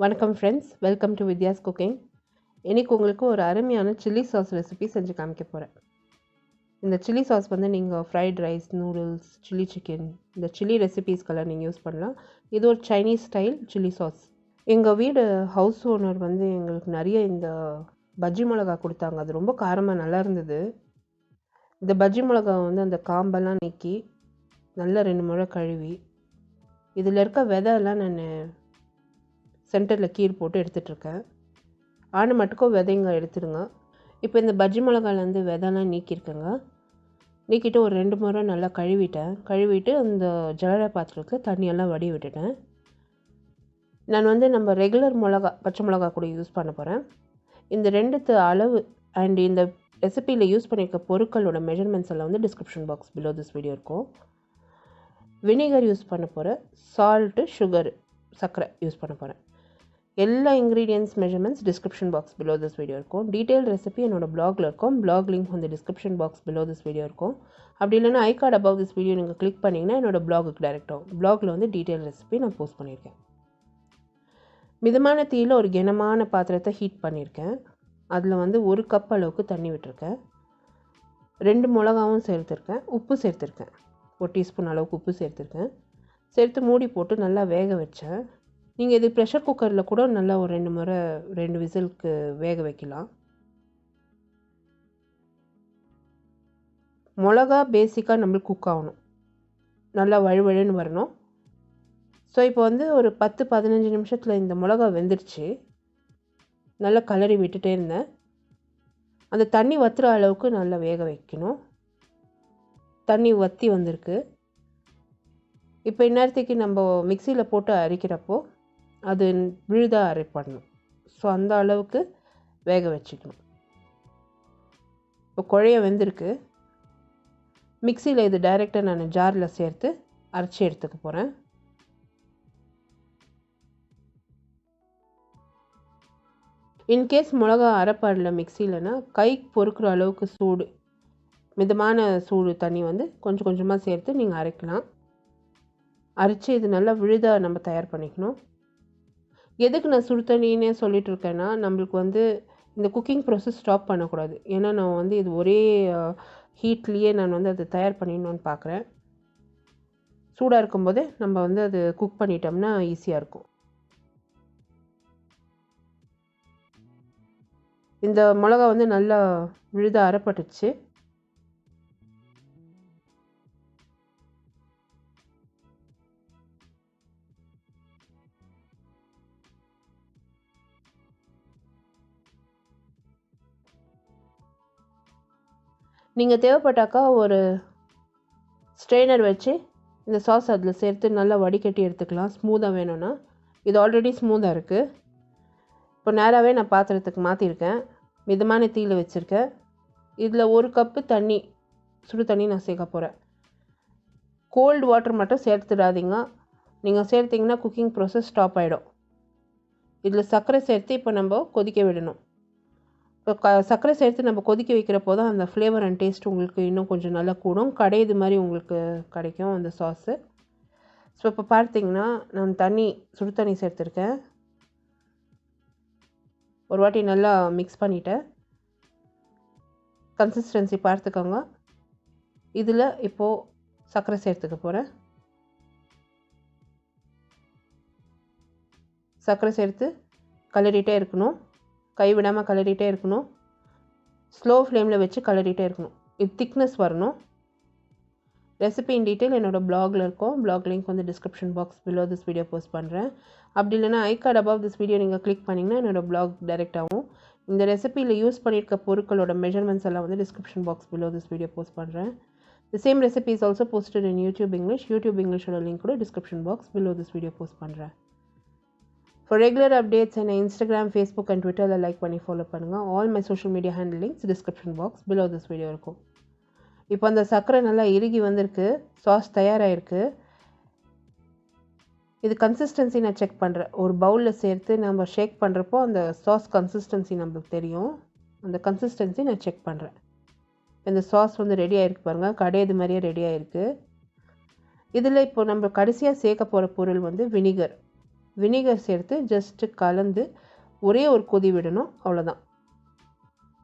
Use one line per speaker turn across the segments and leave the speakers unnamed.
வணக்கம் friends, welcome to Vidya's cooking. இன்றைக்கி உங்களுக்கு ஒரு அருமையான சில்லி சாஸ் ரெசிபி செஞ்சு காமிக்க போகிறேன். இந்த சில்லி சாஸ் வந்து நீங்கள் fried rice, noodles, chilli chicken, இந்த சில்லி ரெசிபீஸ்க்கெல்லாம் நீங்கள் யூஸ் பண்ணலாம். இது ஒரு சைனீஸ் ஸ்டைல் சில்லி சாஸ். எங்கள் வீடு ஹவுஸ் ஓனர் வந்து எங்களுக்கு நிறைய இந்த பஜ்ஜி மிளகா கொடுத்தாங்க. அது ரொம்ப காரமாக நல்லா இருந்தது. இந்த பஜ்ஜி மிளகா வந்து அந்த காம்பெல்லாம் நீக்கி நல்லா 2 முறை கழுவி இதில் இருக்க விதையெல்லாம் நான் சென்டரில் கீர் போட்டு எடுத்துகிட்ருக்கேன். ஆணு மட்டுக்கும் விதைங்க எடுத்துடுங்க. இப்போ இந்த பஜ்ஜி மிளகாலேருந்து விதைலாம் நீக்கியிருக்கேங்க. நீக்கிட்டு ஒரு 2 முறை நல்லா கழுவிட்டு அந்த ஜலட பாத்திரத்தில் தண்ணியெல்லாம் வடி விட்டுட்டேன். நான் வந்து நம்ம ரெகுலர் பச்சை மிளகா கூட யூஸ் பண்ண போகிறேன். இந்த 2 அளவு அண்ட் இந்த ரெசிபியில் யூஸ் பண்ணியிருக்க பொருட்களோட மெஷர்மெண்ட்ஸ் எல்லாம் வந்து description box below this video இருக்கும். வினிகர் யூஸ் பண்ண போகிறேன். சால்ட்டு, சுகர், சர்க்கரை யூஸ் பண்ண போகிறேன். எல்லா ingredients measurements description box below this video இருக்கும். டீட்டெயில் ரெசிபி என்னோடய பிளாகில் இருக்கும். பிளாக் லிங்க் வந்து description box below this video இருக்கும். அப்படி இல்லைன்னா ஐ கார்டு அபவ் திஸ் வீடியோ நீங்கள் கிளிக் பண்ணிங்கன்னா என்னோடய பிளாகுக்கு டைரெக்ட் ஆகும். பிளாகில் வந்து டீட்டெயில் ரெசிபி நான் போஸ்ட் பண்ணியிருக்கேன். மிதமான தீயில் ஒரு கனமான பாத்திரத்தை ஹீட் பண்ணியிருக்கேன். அதில் வந்து 1 கப் அளவுக்கு தண்ணி விட்டுருக்கேன். 2 மிளகாவும் சேர்த்துருக்கேன். உப்பு சேர்த்துருக்கேன். 1 டீஸ்பூன் அளவுக்கு உப்பு சேர்த்துருக்கேன். சேர்த்து மூடி போட்டு நல்லா வேக வச்சேன். நீங்கள் இது ப்ரெஷர் குக்கரில் கூட நல்லா ஒரு 2 முறை 2 விசிலுக்கு வேக வைக்கலாம். மிளகா பேசிக்காக நம்மளுக்கு குக் ஆகணும், நல்லா வழுவழுன்னு வரணும். ஸோ இப்போ வந்து ஒரு 10-15 நிமிஷத்தில் இந்த மிளகா வெந்துருச்சு. நல்லா கலரி விட்டுட்டே இருந்தேன். அந்த தண்ணி வற்றுற அளவுக்கு நல்லா வேக வைக்கணும். தண்ணி வற்றி வந்திருக்கு. இப்போ இந்நேரத்துக்கு நம்ம மிக்சியில் போட்டு அரைக்கிறப்போ அது விழுதாக அரைப்படணும். ஸோ அந்த அளவுக்கு வேக வச்சுக்கணும். இப்போ குழைய வெந்திருக்கு. மிக்சியில் இது டைரெக்டாக நான் ஜாரில் சேர்த்து அரைச்சி எடுத்துக்க போகிறேன். இன்கேஸ் மிளகா அரைப்பாடில் மிக்சியிலனா கை பொறுக்கிற அளவுக்கு சூடு, மிதமான சூடு தண்ணி வந்து கொஞ்சம் கொஞ்சமாக சேர்த்து நீங்கள் அரைக்கலாம். அரைச்சி இது நல்லா விழுதாக நம்ம தயார் பண்ணிக்கணும். எதுக்கு நான் சுடு தண்ணின்னே சொல்லிட்டு இருக்கேன்னா, நம்மளுக்கு வந்து இந்த குக்கிங் ப்ராசஸ் ஸ்டாப் பண்ணக்கூடாது. ஏன்னா நான் வந்து இது ஒரே ஹீட்லேயே நான் வந்து அதை தயார் பண்ணிடணும்னு பார்க்குறேன். சூடாக இருக்கும்போதே நம்ம வந்து அது குக் பண்ணிட்டோம்னா ஈஸியாக இருக்கும். இந்த மிளகா வந்து நல்லா விழுதாக அரைப்பட்டுச்சு. நீங்கள் தேவைப்பட்டாக்கா ஒரு ஸ்ட்ரெயினர் வச்சு இந்த சாஸ் அதில் சேர்த்து நல்லா வடிகட்டி எடுத்துக்கலாம். ஸ்மூத்தாக வேணும்னா. இது ஆல்ரெடி ஸ்மூத்தாக இருக்குது. இப்போ நேராகவே நான் பாத்திரத்துக்கு மாற்றிருக்கேன். மிதமான தீயில் வச்சுருக்கேன். இதில் 1 கப்பு தண்ணி, சுடு தண்ணி நான் சேர்க்க போகிறேன். கோல்டு வாட்டர் மட்டும் சேர்த்துடாதீங்க. நீங்கள் சேர்த்திங்கன்னா குக்கிங் ப்ராசஸ் ஸ்டாப் ஆகிடும். இதில் சர்க்கரை சேர்த்து இப்போ நம்ம கொதிக்க விடணும். இப்போ சர்க்கரை சேர்த்து நம்ம கொதிக்க வைக்கிறப்போ தான் அந்த ஃப்ளேவர் அண்ட் டேஸ்ட் உங்களுக்கு இன்னும் கொஞ்சம் நல்லா கூடும். கடையுது மாதிரி உங்களுக்கு கிடைக்கும் அந்த சாஸு. ஸோ இப்போ பார்த்திங்கன்னா நான் சுடு தண்ணி சேர்த்துருக்கேன். ஒரு வாட்டி நல்லா மிக்ஸ் பண்ணிவிட்டேன். கன்சிஸ்டன்சி பார்த்துக்கோங்க. இதில் இப்போது சர்க்கரை சேர்த்துக்க போகிறேன். சர்க்கரை சேர்த்து கலரிட்டே இருக்கணும். கைவிடாமல் கலரிட்டே இருக்கணும். ஸ்லோ ஃப்ளேமில் வச்சு கலரிட்டே இருக்கணும். இது திக்னஸ் வரணும். ரெசிபி இன் டீட்டெயில் என்னோடய பிளாகில் இருக்கும். பிளாக் லிங்க் வந்து description box below this video post பண்ணுறேன். அப்படி இல்லைனா ஐ கார்டு அபவ் திஸ் வீடியோ நீங்கள் கிளிக் பண்ணிங்கன்னா என்னோடய பிளாக் டைரெக்ட் ஆகும். இந்த ரெசிபியில் யூஸ் பண்ணியிருக்க பொருட்களோட மெஷர்மெண்ட்ஸ் எல்லாம் வந்து description box below this video post பண்ணுறேன். The same recipe is also posted in YouTube இங்கிலீஷோட லிங்க் கூட description box below this video post பண்ணுறேன். For regular updates on Instagram, Facebook and Twitter like பண்ணி follow பண்ணுங்கள். All my social media handle links description box below this video இருக்கும். இப்போ அந்த சர்க்கரை நல்லா இறுகி வந்திருக்கு. சாஸ் தயாராகிருக்கு. இது கன்சிஸ்டன்சி நான் செக் பண்ணுறேன். ஒரு பவுலில் சேர்த்து நம்ம ஷேக் பண்ணுறப்போ அந்த சாஸ் கன்சிஸ்டன்சி நம்மளுக்கு தெரியும். அந்த கன்சிஸ்டன்சி நான் செக் பண்ணுறேன். இந்த சாஸ் வந்து ரெடி ஆகிருக்கு பாருங்கள். கடையது மாதிரியே ரெடி ஆகிருக்கு. இதில் இப்போ நம்ம கடைசியாக சேர்க்க போகிற பொருள் வந்து வினிகர். வினிகர் சேர்த்து ஜஸ்ட்டு கலந்து ஒரே ஒரு கொதி விடணும், அவ்வளோதான்.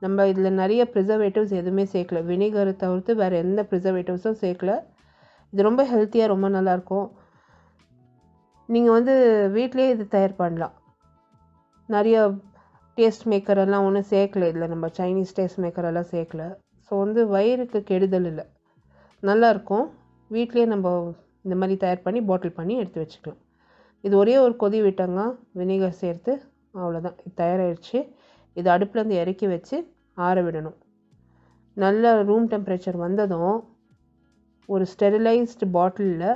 நம்ம இதில் நிறைய ப்ரிசர்வேட்டிவ்ஸ் எதுவுமே சேர்க்கல. வினிகரை தவிர்த்து வேறு எந்த ப்ரிசர்வேட்டிவ்ஸும் சேர்க்கல. இது ரொம்ப ஹெல்த்தியாக ரொம்ப நல்லாயிருக்கும். நீங்கள் வந்து வீட்டிலே இது தயார் பண்ணலாம். நிறைய டேஸ்ட் மேக்கரெல்லாம் ஒன்றும் சேர்க்கல இதில், நம்ம சைனீஸ் டேஸ்ட் மேக்கரெல்லாம் சேர்க்கல. ஸோ வந்து வயிறுக்கு கெடுதல் இல்லை, நல்லாயிருக்கும். வீட்லேயே நம்ம இந்த மாதிரி தயார் பண்ணி பாட்டில் பண்ணி எடுத்து வச்சுக்கலாம். இது ஒரே ஒரு கொதி விட்டாங்க வினிகர் சேர்த்து, அவ்வளோதான், இது தயாராகிடுச்சு. இது அடுப்புலேருந்து இறக்கி வச்சு ஆற விடணும். நல்ல ரூம் டெம்பரேச்சர் வந்ததும் ஒரு ஸ்டெரிலைஸ்டு பாட்டிலில்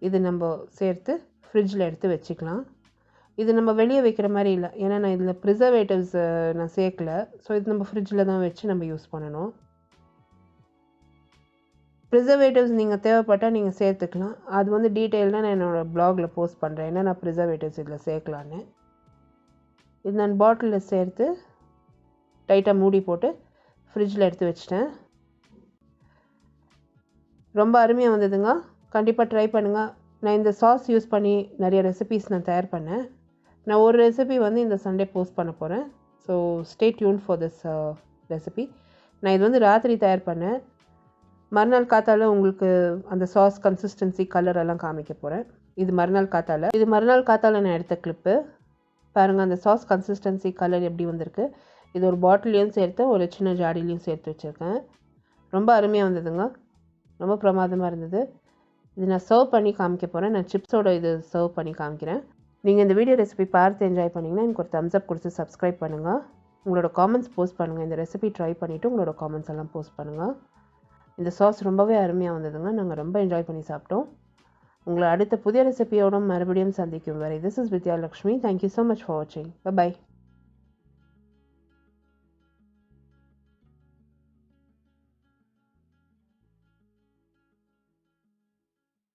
இது நம்ம சேர்த்து ஃப்ரிட்ஜில் எடுத்து வச்சுக்கலாம். இது நம்ம வெளியே வைக்கிற மாதிரி இல்லை, ஏன்னா நான் இதில் ப்ரிசர்வேட்டிவ்ஸ் நான் சேர்க்கல. ஸோ இது நம்ம ஃப்ரிட்ஜில் தான் வச்சு நம்ம யூஸ் பண்ணணும். ப்ரிசர்வேட்டிவ்ஸ் நீங்கள் தேவைப்பட்டால் நீங்கள் சேர்த்துக்கலாம். அது வந்து டீட்டெயில்டாக நான் என்னோடய ப்ளாகில் போஸ்ட் பண்ணுறேன், ஏன்னா நான் ப்ரிசர்வேட்டிவ்ஸ் இதில் சேர்க்கலான்னு. இது நான் பாட்டிலில் சேர்த்து டைட்டாக மூடி போட்டு ஃப்ரிட்ஜில் எடுத்து வச்சிட்டேன். ரொம்ப அருமையாக வந்ததுங்க, கண்டிப்பாக ட்ரை பண்ணுங்கள். நான் இந்த சாஸ் யூஸ் பண்ணி நிறைய ரெசிபீஸ் நான் தயார் பண்ணேன். நான் ஒரு ரெசிபி வந்து இந்த சண்டே போஸ்ட் பண்ண போகிறேன். So stay tune for this recipe. நான் இது வந்து ராத்திரி தயார் பண்ணேன். மறுநாள் காத்தால உங்களுக்கு அந்த சாஸ் கன்சிஸ்டன்சி கலர் எல்லாம் காமிக்க போகிறேன். இது மறுநாள் காத்தால நான் எடுத்த கிளிப்பு பாருங்கள். அந்த சாஸ் கன்சிஸ்டன்சி கலர் எப்படி வந்திருக்கு. இது ஒரு பாட்டிலையும் சேர்த்து ஒரு சின்ன ஜாடிலையும் சேர்த்து வச்சுருக்கேன். ரொம்ப அருமையாக வந்ததுங்க, ரொம்ப பிரமாதமாக இருந்தது. இது நான் சர்வ் பண்ணி காமிக்க போகிறேன். நான் சிப்ஸோட இது சர்வ் பண்ணி காமிக்கிறேன். நீங்கள் இந்த வீடியோ ரெசிபி பார்த்து என்ஜாய் பண்ணிங்கன்னா எனக்கு ஒரு தம்ஸ் அப் கொடுத்து சப்ஸ்கிரைப் பண்ணுங்கள். உங்களோட காமெண்ட்ஸ் போஸ்ட் பண்ணுங்கள். இந்த ரெசிபி ட்ரை பண்ணிவிட்டு உங்களோட காமெண்ட்ஸ் எல்லாம் போஸ்ட் பண்ணுங்கள். இந்த சாஸ் ரொம்பவே அருமையாக வந்ததுங்க, நாங்கள் ரொம்ப என்ஜாய் பண்ணி சாப்பிட்டோம். உங்களை அடுத்த புதிய ரெசிபியோட மறுபடியும் சந்திக்கும் வரை, this is Vidya Lakshmi. Thank you so much for வாட்சிங். பை.